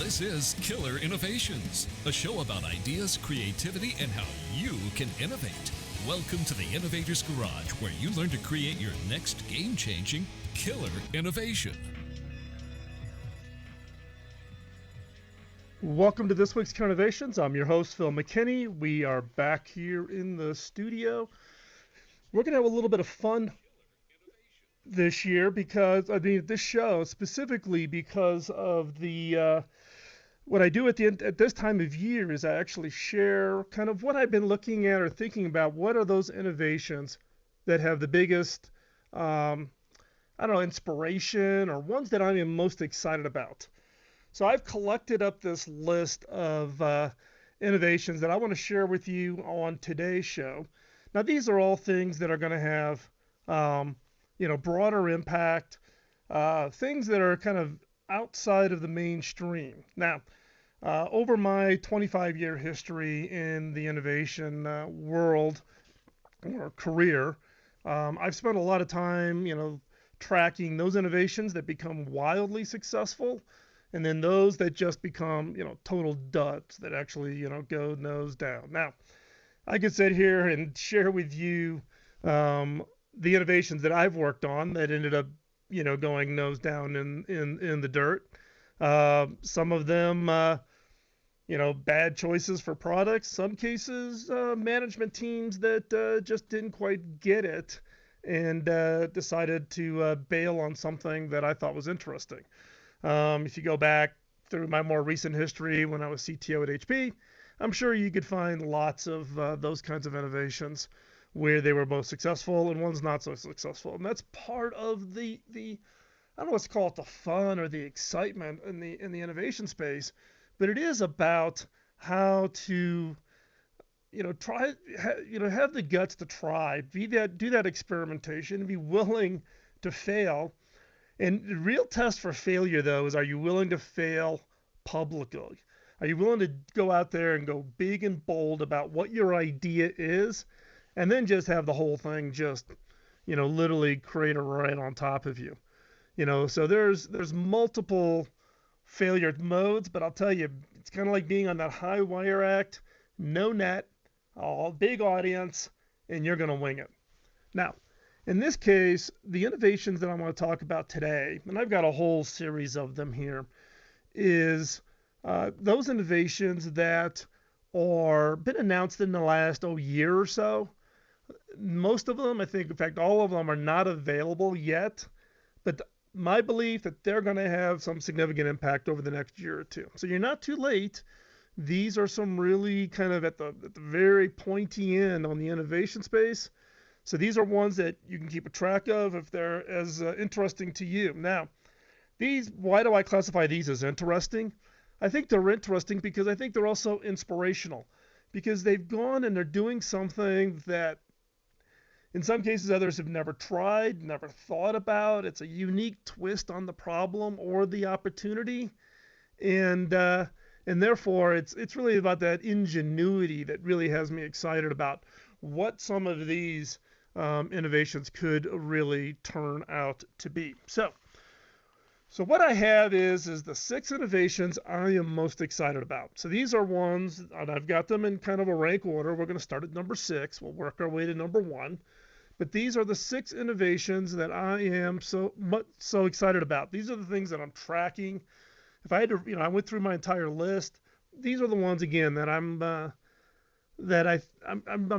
This is Killer Innovations, a show about ideas, creativity, and how you can innovate. Welcome to the Innovator's Garage, where you learn to create your next game-changing killer innovation. Welcome to this week's Killer Innovations. I'm your host, Phil McKinney. We are back here in the studio. We're going to have a little bit of fun this year this show specifically because of the what I do at this time of year is I actually share kind of what I've been looking at or thinking about. What are those innovations that have the biggest, inspiration, or ones that I am most excited about? So I've collected up this list of innovations that I want to share with you on today's show. Now, these are all things that are going to have, broader impact, things that are kind of outside of the mainstream. Now, over my 25-year history in the innovation world or career, I've spent a lot of time, tracking those innovations that become wildly successful, and then those that just become, total duds that actually, go nose down. Now, I could sit here and share with you the innovations that I've worked on that ended up, going nose down in the dirt. Some of them, bad choices for products. Some cases, management teams that just didn't quite get it and decided to bail on something that I thought was interesting. If you go back through my more recent history when I was CTO at HP, I'm sure you could find lots of those kinds of innovations where they were both successful and one's not so successful. And that's part of the I don't know what's called the fun or the excitement in the innovation space, but it is about how to have the guts to try, do that experimentation, and be willing to fail. And the real test for failure, though, is, are you willing to fail publicly? Are you willing to go out there and go big and bold about what your idea is, and then just have the whole thing just, literally crater right on top of you? So there's multiple failure modes, but I'll tell you, it's kind of like being on that high wire act, no net, all big audience, and you're going to wing it. Now, in this case, the innovations that I want to talk about today, and I've got a whole series of them here, is those innovations that are been announced in the last year or so. Most of them, I think, in fact, all of them are not available yet, but my belief that they're going to have some significant impact over the next year or two. So you're not too late. These are some really kind of at the very pointy end on the innovation space. So these are ones that you can keep a track of if they're as interesting to you. Now, why do I classify these as interesting? I think they're interesting because I think they're also inspirational, because they've gone and they're doing something that in some cases others have never tried, never thought about. It's a unique twist on the problem or the opportunity, and therefore it's really about that ingenuity that really has me excited about what some of these innovations could really turn out to be. So what I have is the 6 innovations I am most excited about. So these are ones, and I've got them in kind of a rank order. We're going to start at number 6. We'll work our way to number 1. But these are the 6 innovations that I am so excited about. These are the things that I'm tracking. If I had to, I went through my entire list. These are the ones, again, that I'm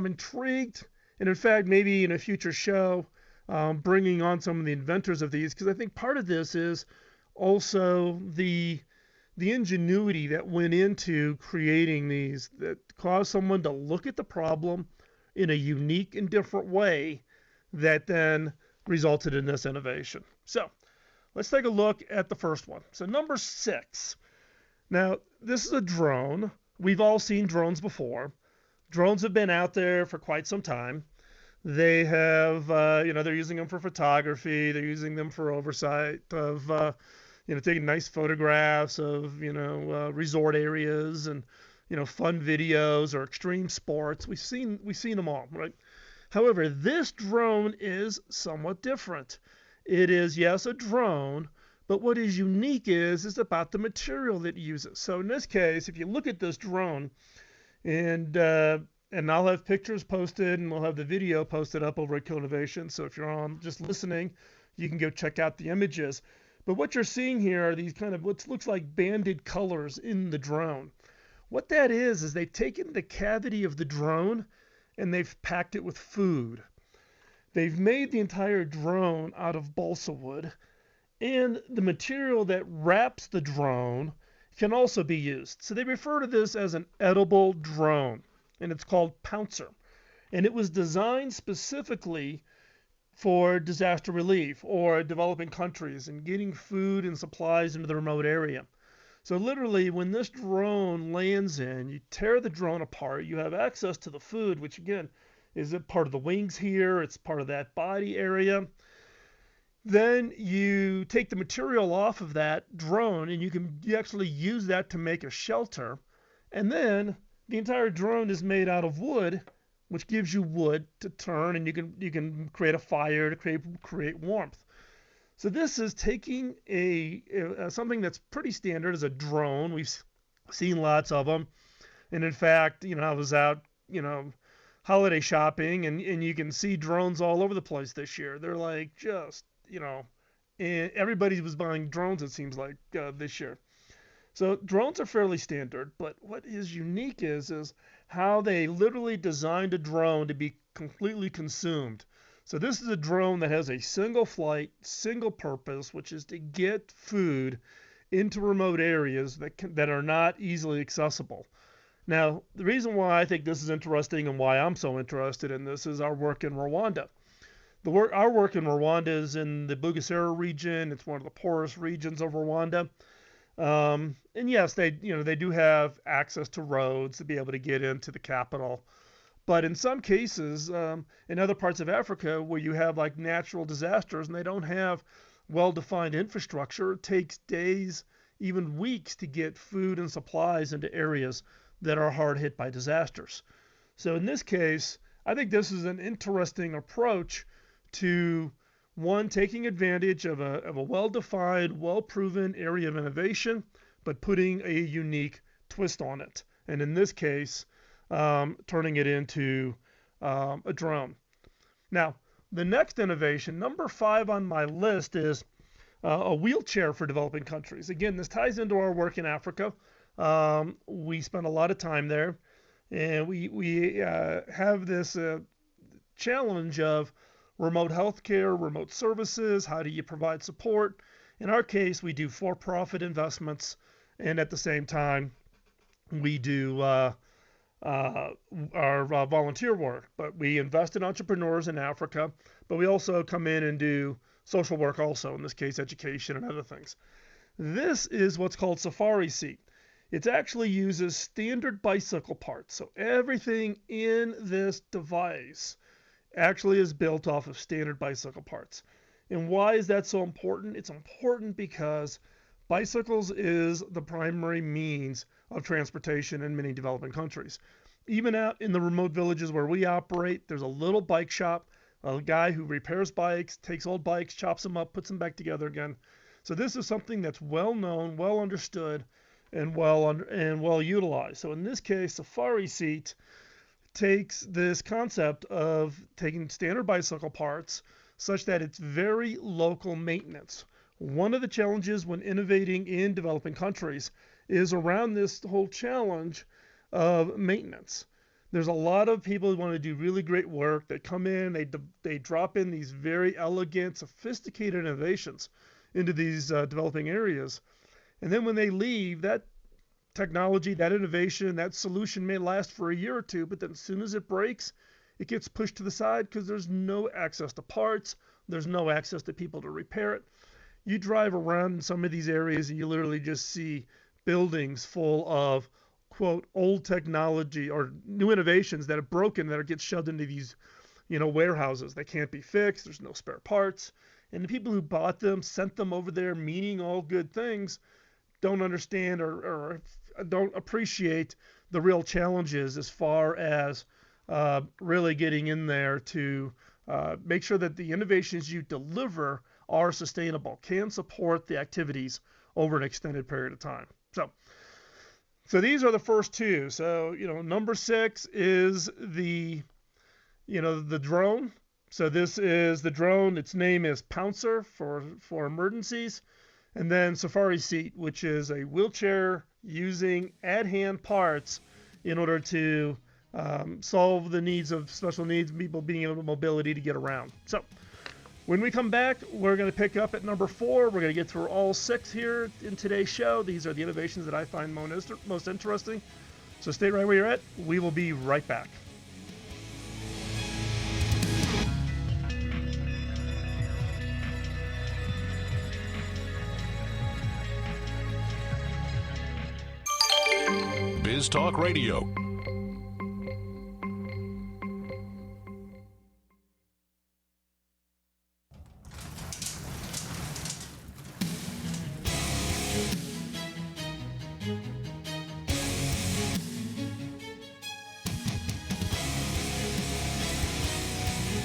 intrigued. And in fact, maybe in a future show, bringing on some of the inventors of these, because I think part of this is also the ingenuity that went into creating these, that caused someone to look at the problem in a unique and different way that then resulted in this innovation. So let's take a look at the first one. So number 6. Now, this is a drone. We've all seen drones before. Drones have been out there for quite some time. They have, they're using them for photography. They're using them for oversight of, taking nice photographs of, resort areas and, fun videos or extreme sports. We've seen them all, right? However, this drone is somewhat different. It is, yes, a drone, But what is unique is about the material that it uses. So in this case, if you look at this drone, and I'll have pictures posted, and we'll have the video posted up over at Innovation. So if you're on just listening, you can go check out the images. But what you're seeing here are these kind of what looks like banded colors in the drone. What that is they've taken the cavity of the drone and they've packed it with food. They've made the entire drone out of balsa wood, and the material that wraps the drone can also be used. So they refer to this as an edible drone, and it's called Pouncer. And it was designed specifically for disaster relief or developing countries and getting food and supplies into the remote area. So literally, when this drone lands in, you tear the drone apart, you have access to the food, which again is a part of the wings here, it's part of that body area. Then you take the material off of that drone and you actually use that to make a shelter. And then the entire drone is made out of wood, which gives you wood to turn, and you can create a fire to create warmth. So this is taking something that's pretty standard as a drone. We've seen lots of them. And in fact, I was out, holiday shopping, and you can see drones all over the place this year. They're like just, and everybody was buying drones, it seems like, this year. So drones are fairly standard, but what is unique is how they literally designed a drone to be completely consumed. So this is a drone that has a single flight, single purpose, which is to get food into remote areas that are not easily accessible. Now, the reason why I think this is interesting and why I'm so interested in this is our work in Rwanda. Our work in Rwanda is in the Bugesera region. It's one of the poorest regions of Rwanda. And yes, they do have access to roads to be able to get into the capital. But in some cases, in other parts of Africa where you have like natural disasters and they don't have well-defined infrastructure, it takes days, even weeks to get food and supplies into areas that are hard hit by disasters. So in this case, I think this is an interesting approach to one, taking advantage of a well-defined, well-proven area of innovation, but putting a unique twist on it. And in this case, turning it into a drone. Now, the next innovation, number 5 on my list, is a wheelchair for developing countries. Again, this ties into our work in Africa. We spend a lot of time there, and we have this challenge of remote healthcare, remote services. How do you provide support? In our case, we do for-profit investments, and at the same time, we do our volunteer work. But we invest in entrepreneurs in Africa, but we also come in and do social work also, in this case, education and other things. This is what's called Safari Seat. It actually uses standard bicycle parts. So everything in this device actually is built off of standard bicycle parts. And why is that so important? It's important because bicycles is the primary means of transportation in many developing countries. Even out in the remote villages where we operate, there's a little bike shop, a guy who repairs bikes, takes old bikes, chops them up, puts them back together again. So this is something that's well known, well understood, and well utilized. So in this case, Safari Seat takes this concept of taking standard bicycle parts such that it's very local maintenance. One of the challenges when innovating in developing countries is around this whole challenge of maintenance. There's a lot of people who want to do really great work that come in, they drop in these very elegant, sophisticated innovations into these developing areas. And then when they leave, that technology, that innovation, that solution may last for a year or two, but then as soon as it breaks, it gets pushed to the side because there's no access to parts, there's no access to people to repair it. You drive around in some of these areas and you literally just see buildings full of, quote, old technology or new innovations that are broken that get shoved into these, warehouses. They can't be fixed, there's no spare parts. And the people who bought them, sent them over there meaning all good things, don't understand or don't appreciate the real challenges as far as really getting in there to make sure that the innovations you deliver are sustainable, can support the activities over an extended period of time. So these are the first two. So, number 6 is the drone. So this is the drone. Its name is Pouncer for emergencies. And then Safari Seat, which is a wheelchair using at-hand parts in order to solve the needs of special needs people being able to mobility to get around. So when we come back, we're going to pick up at number 4. We're going to get through all 6 here in today's show. These are the innovations that I find most interesting. So stay right where you're at. We will be right back. Biz Talk Radio.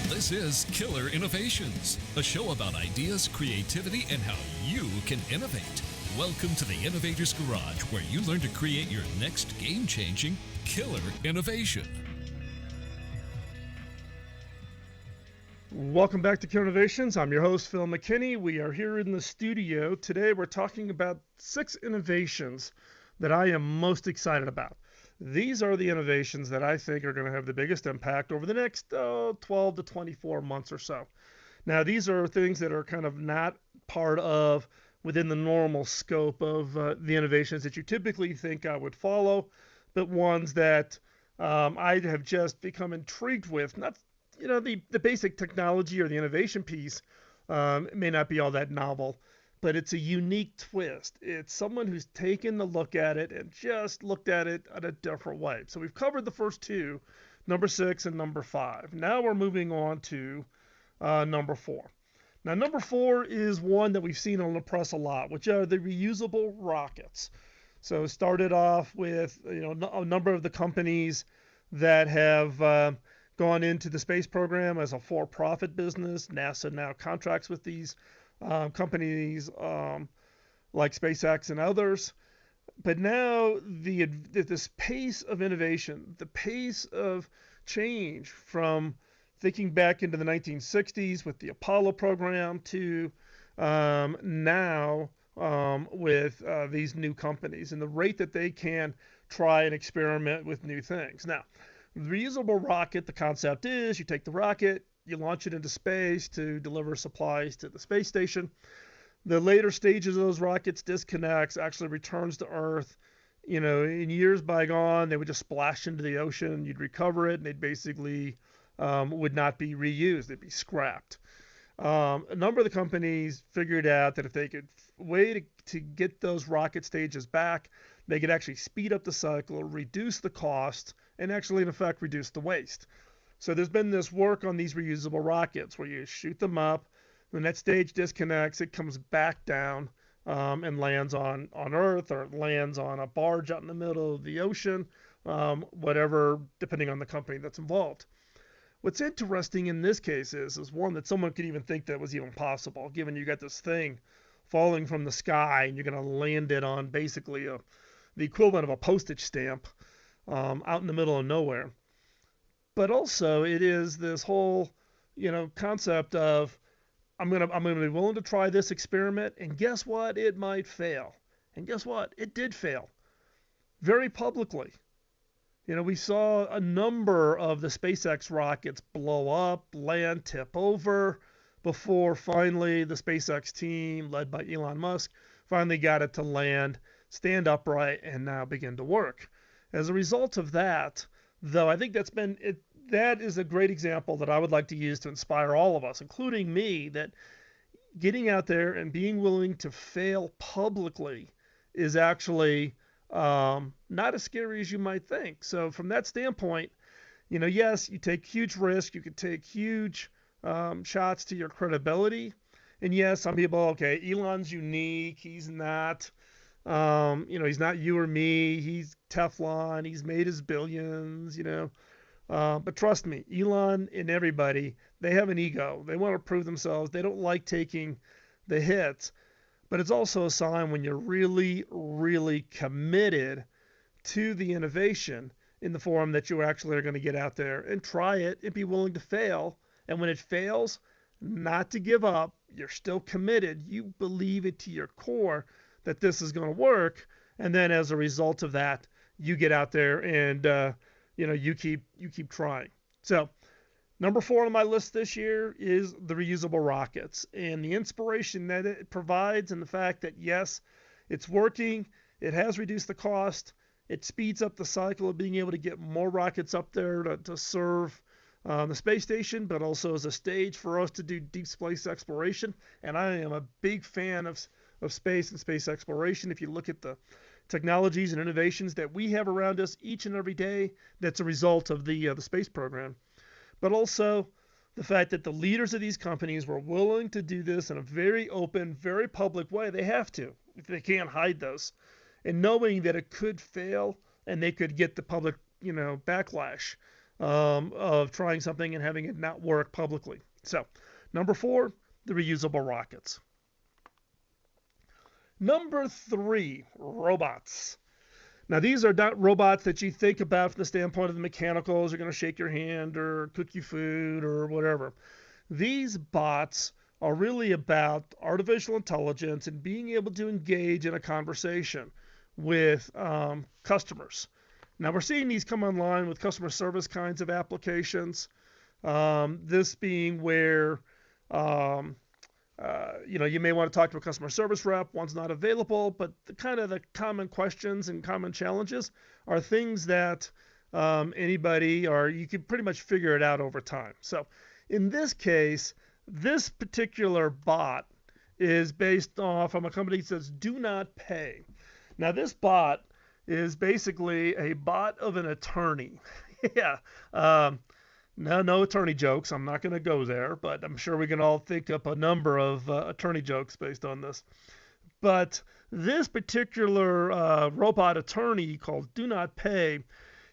This is Killer Innovations, a show about ideas, creativity, and how you can innovate. Welcome to the Innovator's Garage, where you learn to create your next game-changing killer innovation. Welcome back to Killer Innovations. I'm your host, Phil McKinney. We are here in the studio. Today we're talking about 6 innovations that I am most excited about. These are the innovations that I think are going to have the biggest impact over the next 12 to 24 months or so. Now, these are things that are kind of not part of within the normal scope of the innovations that you typically think I would follow, but ones that I have just become intrigued with. Not, the basic technology or the innovation piece may not be all that novel, but it's a unique twist. It's someone who's taken a look at it and just looked at it in a different way. So we've covered the first 2, number 6 and number 5. Now we're moving on to number 4. Now, number 4 is one that we've seen on the press a lot, which are the reusable rockets. So it started off with a number of the companies that have gone into the space program as a for-profit business. NASA now contracts with these companies like SpaceX and others. But now this pace of innovation, the pace of change from thinking back into the 1960s with the Apollo program to now with these new companies and the rate that they can try and experiment with new things. Now, the reusable rocket, the concept is you take the rocket, you launch it into space to deliver supplies to the space station. The later stages of those rockets disconnects, actually returns to Earth. In years bygone, they would just splash into the ocean. You'd recover it, and they'd basically would not be reused. They'd be scrapped. A number of the companies figured out that if they could way to get those rocket stages back, they could actually speed up the cycle, reduce the cost, and actually, in effect, reduce the waste. So there's been this work on these reusable rockets where you shoot them up, when that stage disconnects, it comes back down and lands on Earth, or it lands on a barge out in the middle of the ocean, whatever, depending on the company that's involved. What's interesting in this case is one that someone could even think that was even possible, given you got this thing falling from the sky and you're going to land it on basically the equivalent of a postage stamp out in the middle of nowhere. But also it is this whole, concept of I'm gonna be willing to try this experiment, and guess what? It might fail. And guess what? It did fail. Very publicly. We saw a number of the SpaceX rockets blow up, land, tip over, before finally the SpaceX team, led by Elon Musk, finally got it to land, stand upright, and now begin to work. As a result of that, though, I think that is a great example that I would like to use to inspire all of us, including me, that getting out there and being willing to fail publicly is actually not as scary as you might think. So from that standpoint, yes, you take huge risk. You could take huge shots to your credibility. And yes, some people, okay, Elon's unique. He's not, he's not you or me. He's Teflon. He's made his billions, But trust me, Elon and everybody, they have an ego. They want to prove themselves. They don't like taking the hits. But it's also a sign when you're really, really committed to the innovation in the form that you actually are going to get out there and try it and be willing to fail. And when it fails, not to give up. You're still committed. You believe it to your core that this is going to work. And then as a result of that, you get out there and you keep trying. So number 4 on my list this year is the reusable rockets and the inspiration that it provides, and the fact that yes, it's working. It has reduced the cost. It speeds up the cycle of being able to get more rockets up there to serve the space station, but also as a stage for us to do deep space exploration. And I am a big fan of space and space exploration. If you look at the technologies and innovations that we have around us each and every day, that's a result of the space program. But also the fact that the leaders of these companies were willing to do this in a very open, very public way. They have to. They can't hide those. And knowing that it could fail and they could get the public, backlash of trying something and having it not work publicly. So, number 4, the reusable rockets. Number 3, robots. Now, these are not robots that you think about from the standpoint of the mechanicals are going to shake your hand or cook you food or whatever. These bots are really about artificial intelligence and being able to engage in a conversation with customers. Now, we're seeing these come online with customer service kinds of applications. This being where you may want to talk to a customer service rep. One's not available, but the common questions and common challenges are things that anybody, or you can pretty much figure it out over time. So in this case, this particular bot is based off of a company that says do not pay. Now, this bot is basically a bot of an attorney. Yeah. No attorney jokes. I'm not going to go there, but I'm sure we can all think up a number of attorney jokes based on this. But this particular robot attorney called Do Not Pay,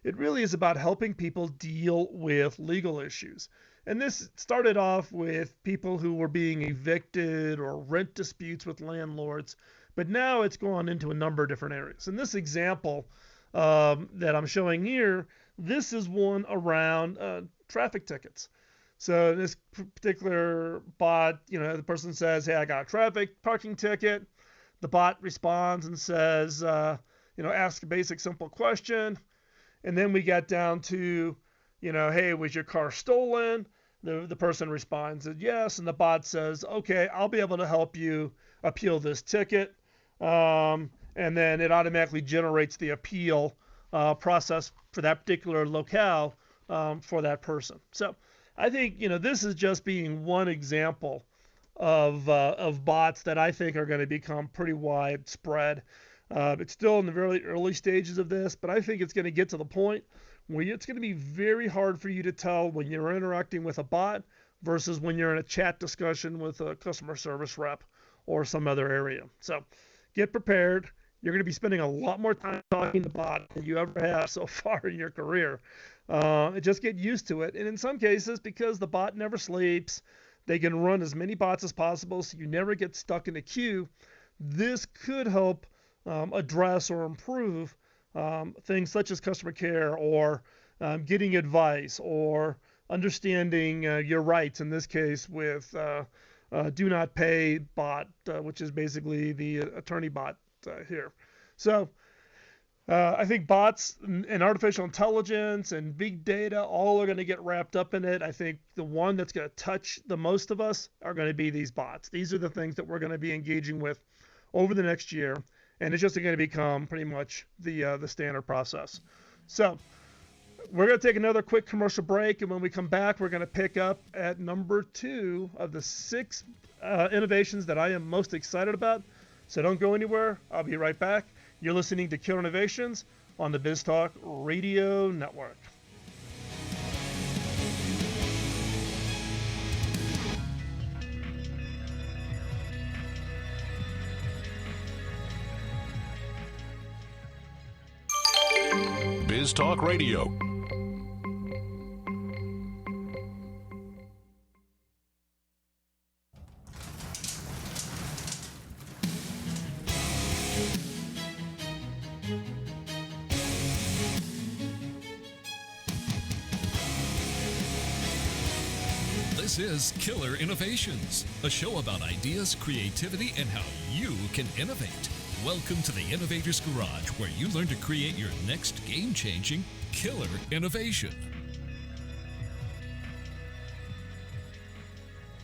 it really is about helping people deal with legal issues. And this started off with people who were being evicted or rent disputes with landlords, but now it's gone into a number of different areas. In this example that I'm showing here, this is one around traffic tickets. So this particular bot, the person says, hey, I got a parking ticket. The bot responds and says, ask a basic simple question. And then we get down to, hey, was your car stolen? The person responds that yes. And the bot says, okay, I'll be able to help you appeal this ticket. And then it automatically generates the appeal process for that particular locale for that person. So I think, this is just being one example of bots that I think are going to become pretty widespread. It's still in the very early stages of this, but I think it's going to get to the point where it's going to be very hard for you to tell when you're interacting with a bot versus when you're in a chat discussion with a customer service rep or some other area. So get prepared. You're going to be spending a lot more time talking to bot than you ever have so far in your career. Just get used to it. And in some cases, because the bot never sleeps, they can run as many bots as possible so you never get stuck in a queue. This could help address or improve things such as customer care or getting advice or understanding your rights, in this case with Do Not Pay bot, which is basically the attorney bot here. So I think bots and artificial intelligence and big data all are going to get wrapped up in it. I think the one that's going to touch the most of us are going to be these bots. These are the things that we're going to be engaging with over the next year, and it's just going to become pretty much the standard process. So we're going to take another quick commercial break, and when we come back, we're going to pick up at number 2 of the 6 innovations that I am most excited about. So don't go anywhere. I'll be right back. You're listening to Killer Innovations on the BizTalk Radio Network. BizTalk Radio. This is Killer Innovations, a show about ideas, creativity, and how you can innovate. Welcome to the Innovator's Garage, where you learn to create your next game-changing killer innovation.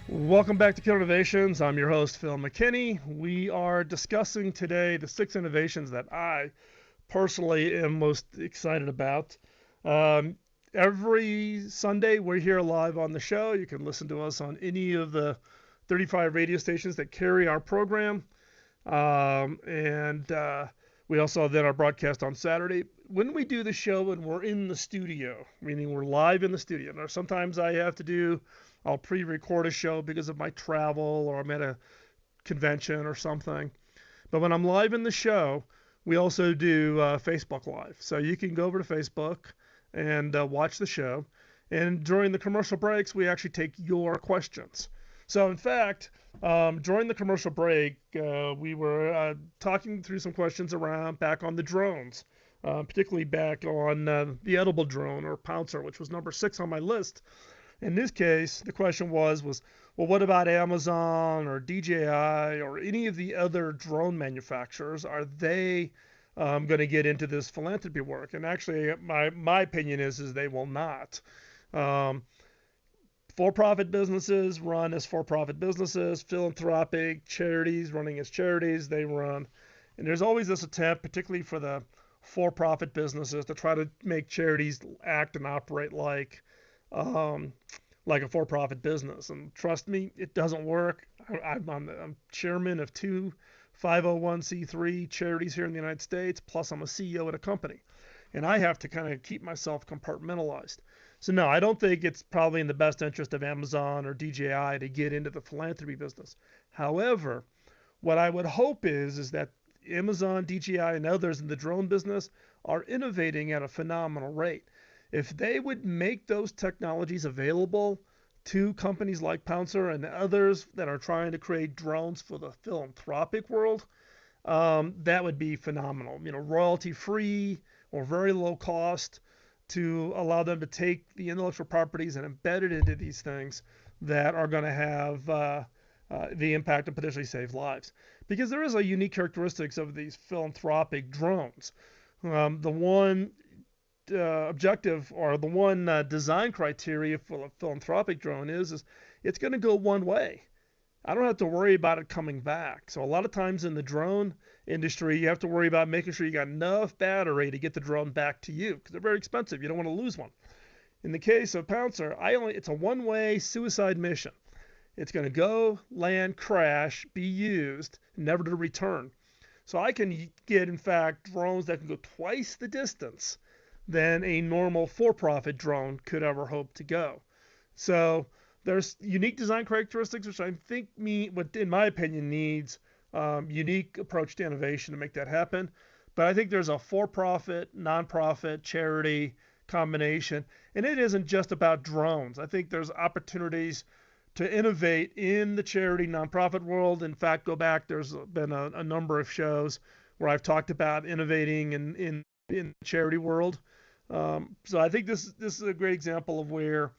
Welcome back to Killer Innovations. I'm your host, Phil McKinney. We are discussing today the 6 innovations that I personally am most excited about. Every Sunday, we're here live on the show. You can listen to us on any of the 35 radio stations that carry our program. We also then our broadcast on Saturday. When we do the show and we're in the studio, meaning we're live in the studio. Now, sometimes I'll pre-record a show because of my travel or I'm at a convention or something. But when I'm live in the show, we also do Facebook Live. So you can go over to Facebook and watch the show. And during the commercial breaks, we actually take your questions. So in fact, during the commercial break, we were talking through some questions back on the drones, particularly back on the edible drone or Pouncer, which was number 6 on my list. In this case, the question was, well, what about Amazon or DJI or any of the other drone manufacturers? Are they going to get into this philanthropy work? And actually, my opinion is they will not. For-profit businesses run as for-profit businesses, philanthropic charities running as charities, they run. And there's always this attempt, particularly for the for-profit businesses, to try to make charities act and operate like a for-profit business. And trust me, it doesn't work. I'm chairman of 2 501c3 charities here in the United States, plus I'm a CEO at a company. And I have to kind of keep myself compartmentalized. So no, I don't think it's probably in the best interest of Amazon or DJI to get into the philanthropy business. However, what I would hope is that Amazon, DJI, and others in the drone business are innovating at a phenomenal rate. If they would make those technologies available to companies like Pouncer and others that are trying to create drones for the philanthropic world, that would be phenomenal. Royalty-free or very low cost, to allow them to take the intellectual properties and embed it into these things that are going to have the impact and potentially save lives. Because there is a unique characteristics of these philanthropic drones. The one objective or the one design criteria for a philanthropic drone is it's going to go one way. I don't have to worry about it coming back. So a lot of times in the drone industry, you have to worry about making sure you got enough battery to get the drone back to you because they're very expensive. You don't want to lose one. In the case of Pouncer, it's a one-way suicide mission. It's going to go, land, crash, be used, never to return. So I can get, in fact, drones that can go twice the distance than a normal for-profit drone could ever hope to go. So there's unique design characteristics, which I think in my opinion, needs unique approach to innovation to make that happen. But I think there's a for-profit, non-profit, charity combination. And it isn't just about drones. I think there's opportunities to innovate in the charity non-profit world. In fact, there's been a number of shows where I've talked about innovating in the charity world. So I think this is a great example of where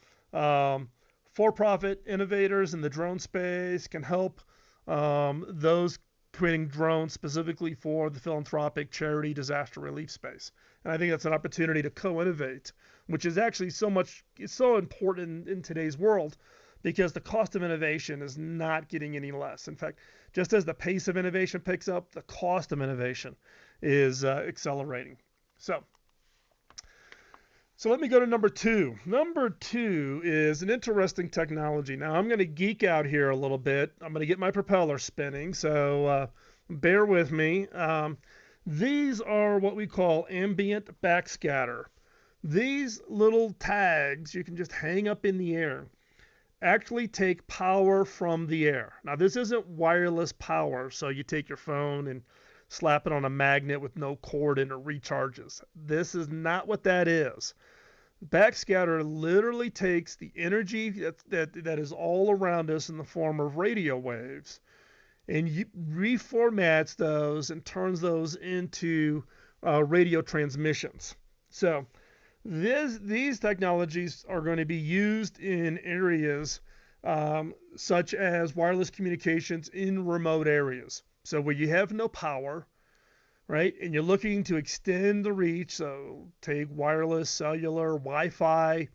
for-profit innovators in the drone space can help those creating drones specifically for the philanthropic charity disaster relief space. And I think that's an opportunity to co-innovate, which is actually it's so important in today's world because the cost of innovation is not getting any less. In fact, just as the pace of innovation picks up, the cost of innovation is accelerating. So let me go to number 2. Number 2 is an interesting technology. Now I'm going to geek out here a little bit. I'm going to get my propeller spinning, so bear with me. These are what we call ambient backscatter. These little tags you can just hang up in the air actually take power from the air. Now this isn't wireless power, so you take your phone and slap it on a magnet with no cord and it recharges. This is not what that is. Backscatter literally takes the energy that is all around us in the form of radio waves and reformats those and turns those into radio transmissions. So these technologies are going to be used in areas such as wireless communications in remote areas. So where you have no power, right, and you're looking to extend the reach, so take wireless, cellular, Wi-Fi,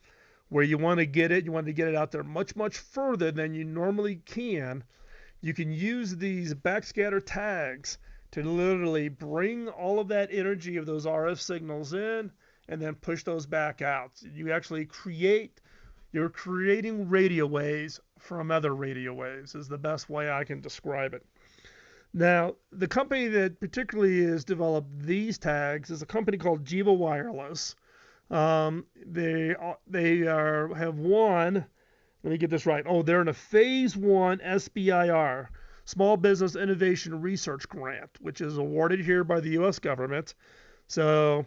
where you want to get it, you want to get it out there much, much further than you normally can. You can use these backscatter tags to literally bring all of that energy of those RF signals in and then push those back out. You're creating radio waves from other radio waves is the best way I can describe it. Now, the company that particularly has developed these tags is a company called Jiva Wireless. Have won. Let me get this right. Oh, they're in a Phase 1 SBIR, Small Business Innovation Research Grant, which is awarded here by the U.S. government. So,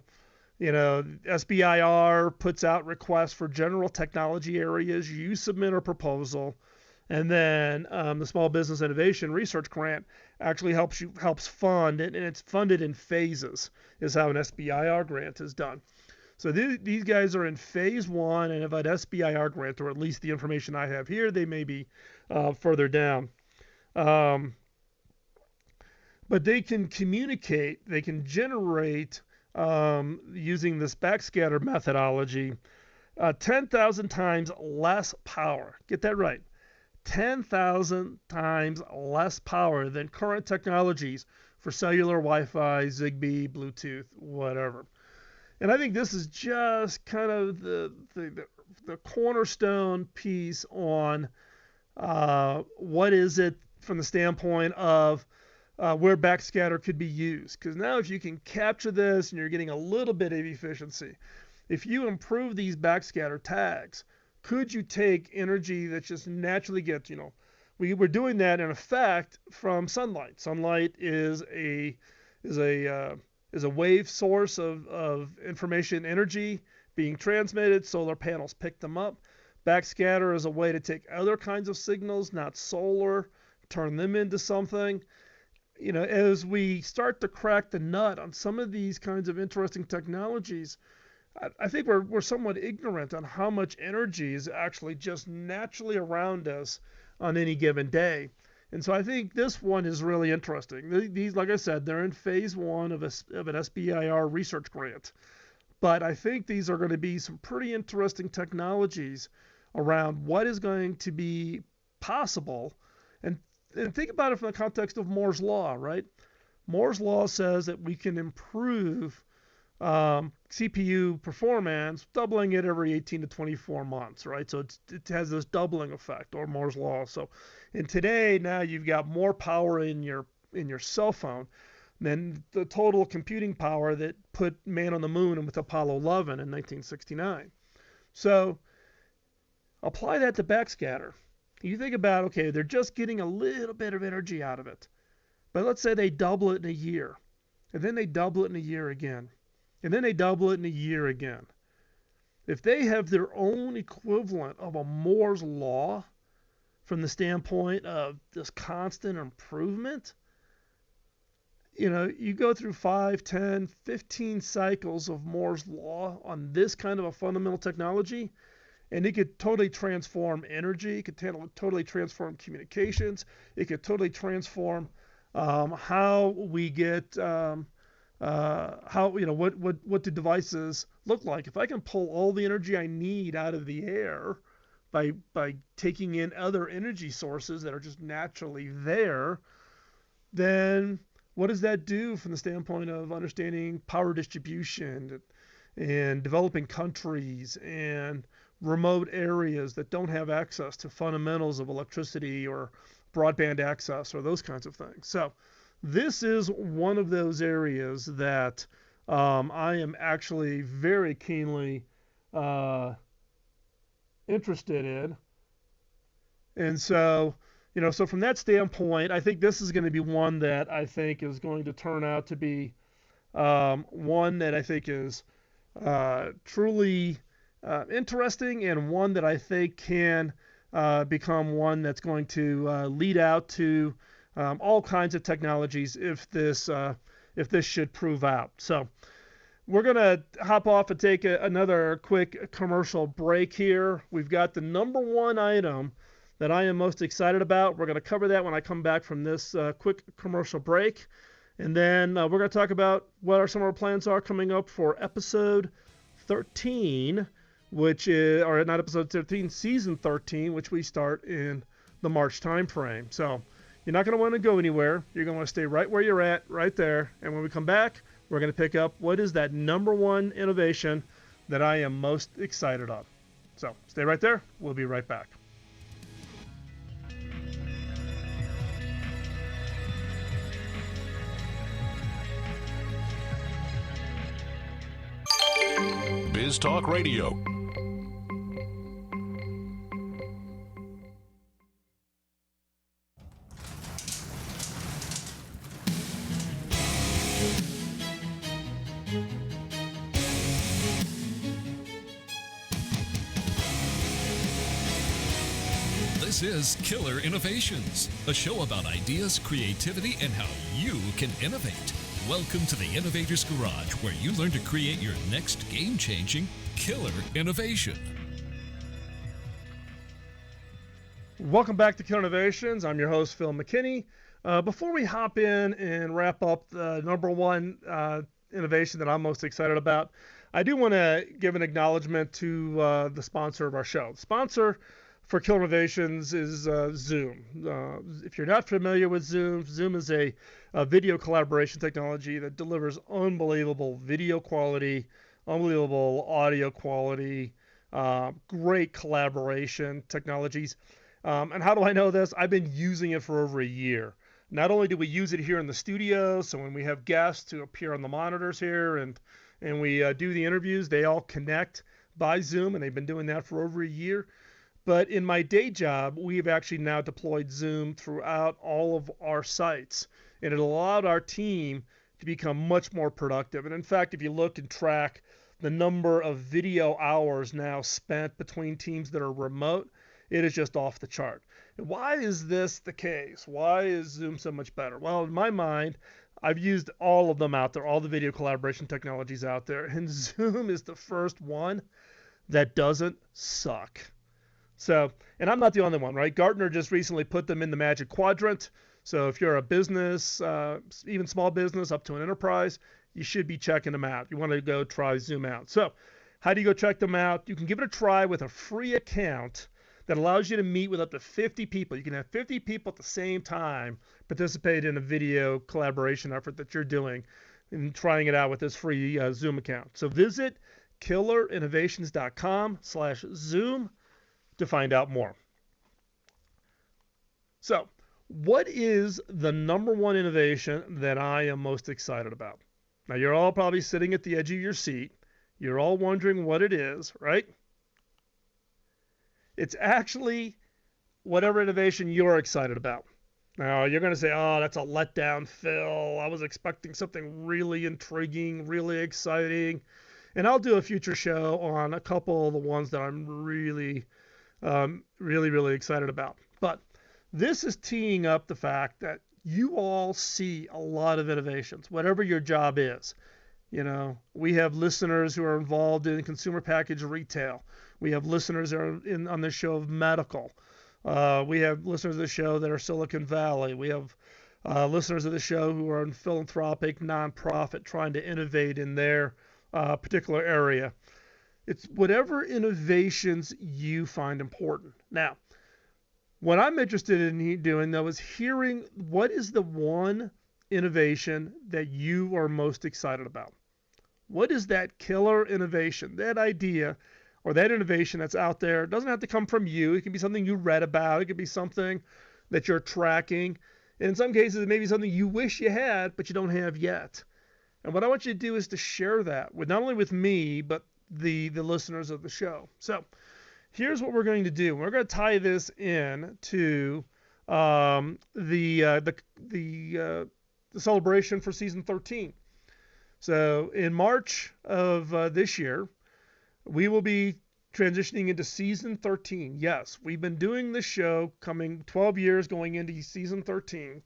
SBIR puts out requests for general technology areas. You submit a proposal, and then the Small Business Innovation Research Grant actually helps fund it, and it's funded in phases, is how an SBIR grant is done. So these guys are in Phase 1 and have an SBIR grant, or at least the information I have here. They may be further down. But they can communicate, they can generate, using this backscatter methodology, 10,000 times less power. Get that right. 10,000 times less power than current technologies for cellular, Wi-Fi, Zigbee, Bluetooth, whatever. And I think this is just kind of the cornerstone piece on what is it from the standpoint of where backscatter could be used. Because now if you can capture this and you're getting a little bit of efficiency, if you improve these backscatter tags, could you take energy that just naturally gets, we're doing that in effect from sunlight. Sunlight is a wave source of information energy being transmitted. Solar panels pick them up. Backscatter is a way to take other kinds of signals, not solar, turn them into something. As we start to crack the nut on some of these kinds of interesting technologies, I think we're somewhat ignorant on how much energy is actually just naturally around us on any given day. And so I think this one is really interesting. These, like I said, they're in Phase 1 of an SBIR research grant. But I think these are going to be some pretty interesting technologies around what is going to be possible. And think about it from the context of Moore's Law, right? Moore's Law says that we can improve CPU performance, doubling it every 18 to 24 months, right? So it has this doubling effect, or Moore's Law. So, and today now you've got more power in your cell phone than the total computing power that put man on the moon with Apollo 11 in 1969. So apply that to backscatter. You think about, okay, they're just getting a little bit of energy out of it, but let's say they double it in a year, and then they double it in a year again. And then they double it in a year again. If they have their own equivalent of a Moore's Law from the standpoint of this constant improvement, you go through 5, 10, 15 cycles of Moore's Law on this kind of a fundamental technology, and it could totally transform energy, it could totally transform communications, it could totally transform how we get what do devices look like. If I can pull all the energy I need out of the air by taking in other energy sources that are just naturally there, then what does that do from the standpoint of understanding power distribution and developing countries and remote areas that don't have access to fundamentals of electricity or broadband access or those kinds of things? So this is one of those areas that I am actually very keenly interested in. And so, so from that standpoint, I think this is going to be one that I think is going to turn out to be one that I think is truly interesting, and one that I think can become one that's going to lead out to all kinds of technologies if this if this should prove out. So we're going to hop off and take another quick commercial break here. We've got the number one item that I am most excited about. We're going to cover that when I come back from this quick commercial break. And then we're going to talk about what some of our plans are coming up for episode 13, which is, or not episode 13, season 13, which we start in the March timeframe. So you're not going to want to go anywhere. You're going to want to stay right where you're at, right there. And when we come back, we're going to pick up what is that number one innovation that I am most excited of. So stay right there. We'll be right back. Biz Talk Radio. This is Killer Innovations, a show about ideas, creativity, and how you can innovate. Welcome to the Innovator's Garage, where you learn to create your next game-changing killer innovation. Welcome back to Killer Innovations. I'm your host, Phil McKinney. Before we hop in and wrap up the number one innovation that I'm most excited about, I do want to give an acknowledgement to the sponsor of our show. The sponsor for Killer Innovations is Zoom. If you're not familiar with Zoom, Zoom is a video collaboration technology that delivers unbelievable video quality, unbelievable audio quality, great collaboration technologies. And how do I know this? I've been using it for over a year. Not only do we use it here in the studio, so when we have guests who appear on the monitors here and we do the interviews, they all connect by Zoom, and they've been doing that for over a year. But in my day job, we've actually now deployed Zoom throughout all of our sites. And it allowed our team to become much more productive. And in fact, if you look and track the number of video hours now spent between teams that are remote, it is just off the chart. And why is this the case? Why is Zoom so much better? Well, in my mind, I've used all of them out there, all the video collaboration technologies out there. And Zoom is the first one that doesn't suck. So, and I'm not the only one, right? Gartner just recently put them in the Magic Quadrant. So if you're a business, even small business up to an enterprise, you should be checking them out. You want to go try Zoom out. So how do you go check them out? You can give it a try with a free account that allows you to meet with up to 50 people. You can have 50 people at the same time participate in a video collaboration effort that you're doing and trying it out with this free Zoom account. So visit killerinnovations.com/Zoom to find out more. So, what is the number one innovation that I am most excited about? Now, you're all probably sitting at the edge of your seat. You're all wondering what it is, right? It's actually whatever innovation you're excited about. Now, you're going to say, oh, that's a letdown, Phil. I was expecting something really intriguing, really exciting. And I'll do a future show on a couple of the ones that I'm really excited about. But this is teeing up the fact that you all see a lot of innovations, whatever your job is. You know, we have listeners who are involved in consumer packaged retail. We have listeners that are on the show of medical. We have listeners of the show that are Silicon Valley. We have listeners of the show who are in philanthropic, nonprofit, trying to innovate in their particular area. It's whatever innovations you find important. Now, what I'm interested in doing, though, is hearing what is the one innovation that you are most excited about. What is that killer innovation, that idea, or that innovation that's out there? It doesn't have to come from you. It can be something you read about. It could be something that you're tracking. And in some cases, it may be something you wish you had, but you don't have yet. And what I want you to do is to share that with not only with me, but the listeners of the show. So here's what we're going to do. We're going to tie this in to the celebration for season 13. So in March of this year, we will be transitioning into season 13. Yes, we've been doing this show coming 12 years going into season 13.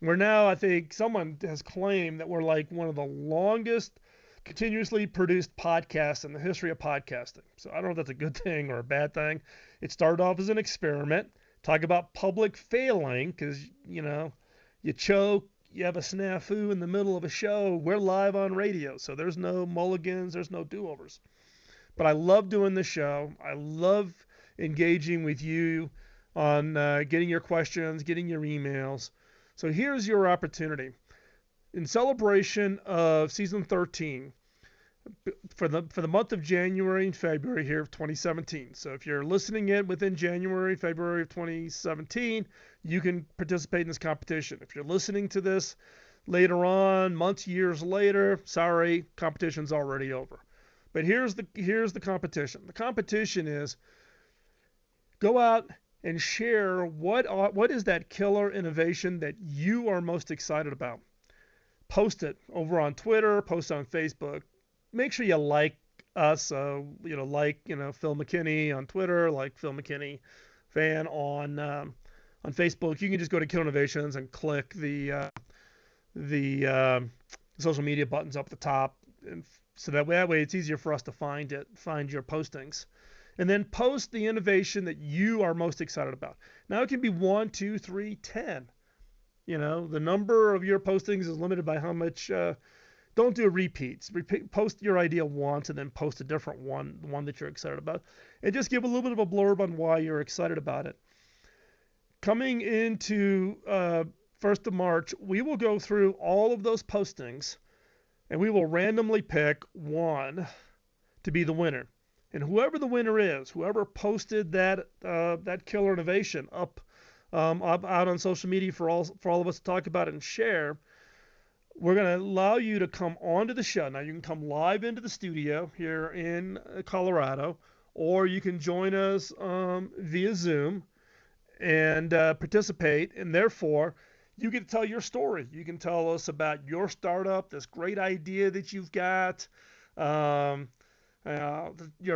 We're now, I think, someone has claimed that we're like one of the longest continuously produced podcasts in the history of podcasting. So I don't know if that's a good thing or a bad thing. It started off as an experiment. Talk about public failing because, you choke, you have a snafu in the middle of a show. We're live on radio, so there's no mulligans, there's no do-overs. But I love doing the show. I love engaging with you on getting your questions, getting your emails. So here's your opportunity. In celebration of season 13, for the month of January and February here of 2017. So if you're listening in within January, February of 2017, you can participate in this competition. If you're listening to this later on, months, years later, sorry, competition's already over. But here's the competition. The competition is go out and share what is that killer innovation that you are most excited about. Post it over on Twitter, post it on Facebook. Make sure you like us, Phil McKinney on Twitter, like Phil McKinney fan on Facebook. You can just go to Killer Innovations and click the social media buttons up at the top, and so that way it's easier for us to find your postings. And then post the innovation that you are most excited about. Now it can be 1, 2, 3, 10. The number of your postings is limited by how much. Don't do repeats. Post your idea once and then post a different one, the one that you're excited about. And just give a little bit of a blurb on why you're excited about it. Coming into 1st of March, we will go through all of those postings and we will randomly pick one to be the winner. And whoever the winner is, whoever posted that killer innovation up out on social media for all of us to talk about and share, we're going to allow you to come onto the show. Now, you can come live into the studio here in Colorado, or you can join us via Zoom and participate. And therefore, you get to tell your story. You can tell us about your startup, this great idea that you've got, your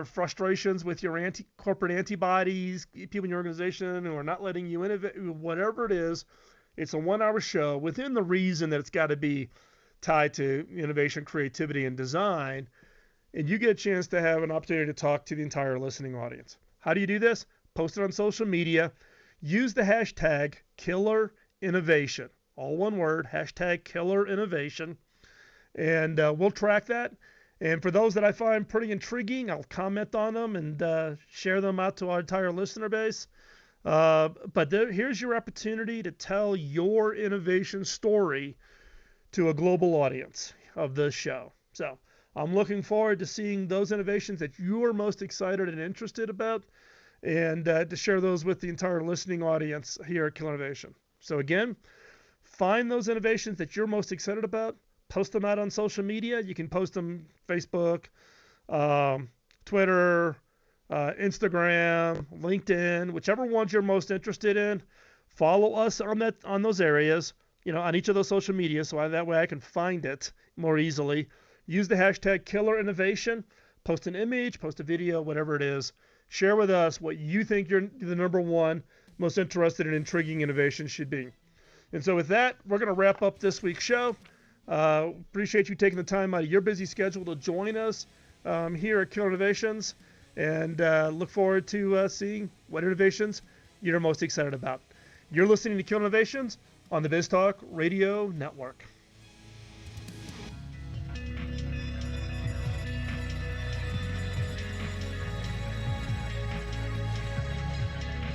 frustrations with your corporate antibodies, people in your organization who are not letting you innovate, whatever it is. It's a 1-hour show within the reason that it's got to be tied to innovation, creativity, and design. And you get a chance to have an opportunity to talk to the entire listening audience. How do you do this? Post it on social media. Use the hashtag Killer Innovation. All one word, hashtag Killer Innovation. And we'll track that. And for those that I find pretty intriguing, I'll comment on them and share them out to our entire listener base. But here's your opportunity to tell your innovation story to a global audience of this show. So I'm looking forward to seeing those innovations that you are most excited and interested about, and to share those with the entire listening audience here at Killer Innovation. So again, find those innovations that you're most excited about, post them out on social media. You can post them Facebook, Twitter, Instagram, LinkedIn, whichever ones you're most interested in. Follow us on those areas, on each of those social media, so that way I can find it more easily. Use the hashtag Killer Innovation. Post an image, post a video, whatever it is. Share with us what you think you're the number one most interested in intriguing innovation should be. And so with that, we're going to wrap up this week's show. Appreciate you taking the time out of your busy schedule to join us here at Killer Innovations. And look forward to seeing what innovations you're most excited about. You're listening to Killer Innovations on the BizTalk Radio Network.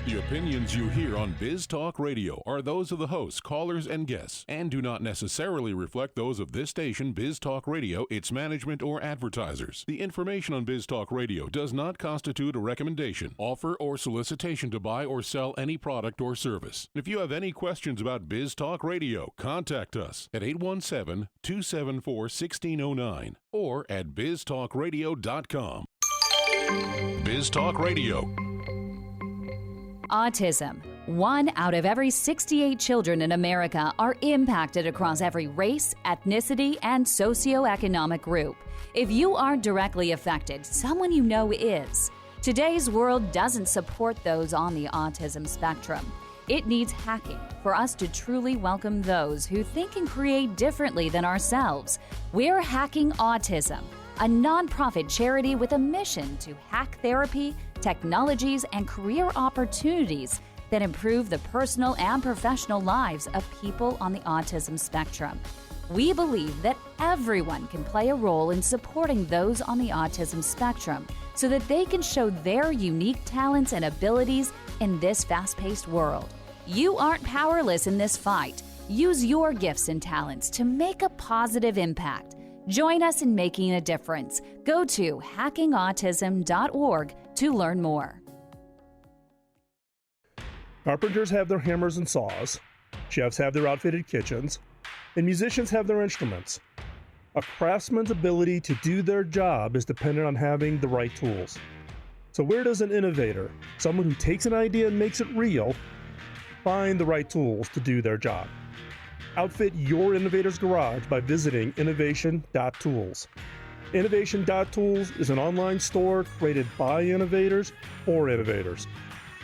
The opinions you hear on Biz Talk Radio are those of the hosts, callers, and guests, and do not necessarily reflect those of this station, Biz Talk Radio, its management, or advertisers. The information on Biz Talk Radio does not constitute a recommendation, offer, or solicitation to buy or sell any product or service. If you have any questions about Biz Talk Radio, contact us at 817-274-1609 or at biztalkradio.com. Biz Talk Radio. Autism. 1 out of every 68 children in America are impacted across every race, ethnicity, and socioeconomic group. If you aren't directly affected, someone you know is. Today's world doesn't support those on the autism spectrum. It needs hacking for us to truly welcome those who think and create differently than ourselves. We're Hacking Autism, a nonprofit charity with a mission to hack therapy, technologies, and career opportunities that improve the personal and professional lives of people on the autism spectrum. We believe that everyone can play a role in supporting those on the autism spectrum so that they can show their unique talents and abilities in this fast-paced world. You aren't powerless in this fight. Use your gifts and talents to make a positive impact. Join us in making a difference. Go to hackingautism.org to learn more. Carpenters have their hammers and saws, chefs have their outfitted kitchens, and musicians have their instruments. A craftsman's ability to do their job is dependent on having the right tools. So where does an innovator, someone who takes an idea and makes it real, find the right tools to do their job? Outfit your innovator's garage by visiting innovation.tools. Innovation.tools is an online store created by innovators for innovators.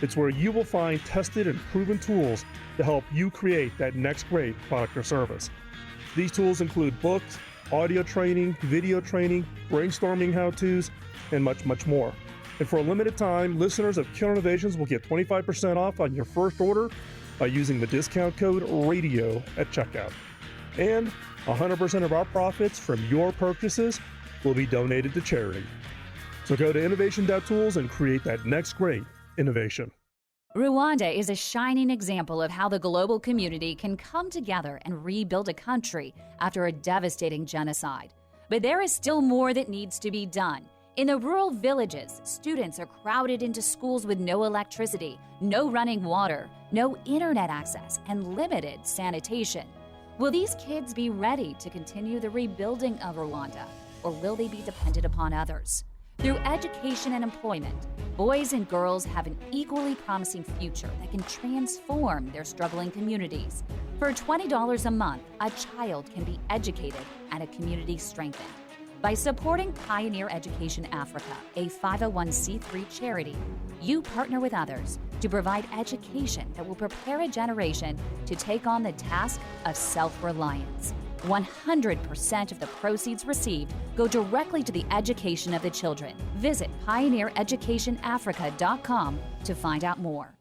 It's where you will find tested and proven tools to help you create that next great product or service. These tools include books, audio training, video training, brainstorming how-tos, and much, much more. And for a limited time, listeners of Killer Innovations will get 25% off on your first order by using the discount code RADIO at checkout. And 100% of our profits from your purchases will be donated to charity. So go to innovation.tools and create that next great innovation. Rwanda is a shining example of how the global community can come together and rebuild a country after a devastating genocide. But there is still more that needs to be done. In the rural villages, students are crowded into schools with no electricity, no running water, no internet access, and limited sanitation. Will these kids be ready to continue the rebuilding of Rwanda, or will they be dependent upon others? Through education and employment, boys and girls have an equally promising future that can transform their struggling communities. For $20 a month, a child can be educated and a community strengthened. By supporting Pioneer Education Africa, a 501c3 charity, you partner with others to provide education that will prepare a generation to take on the task of self-reliance. 100% of the proceeds received go directly to the education of the children. Visit pioneereducationafrica.com to find out more.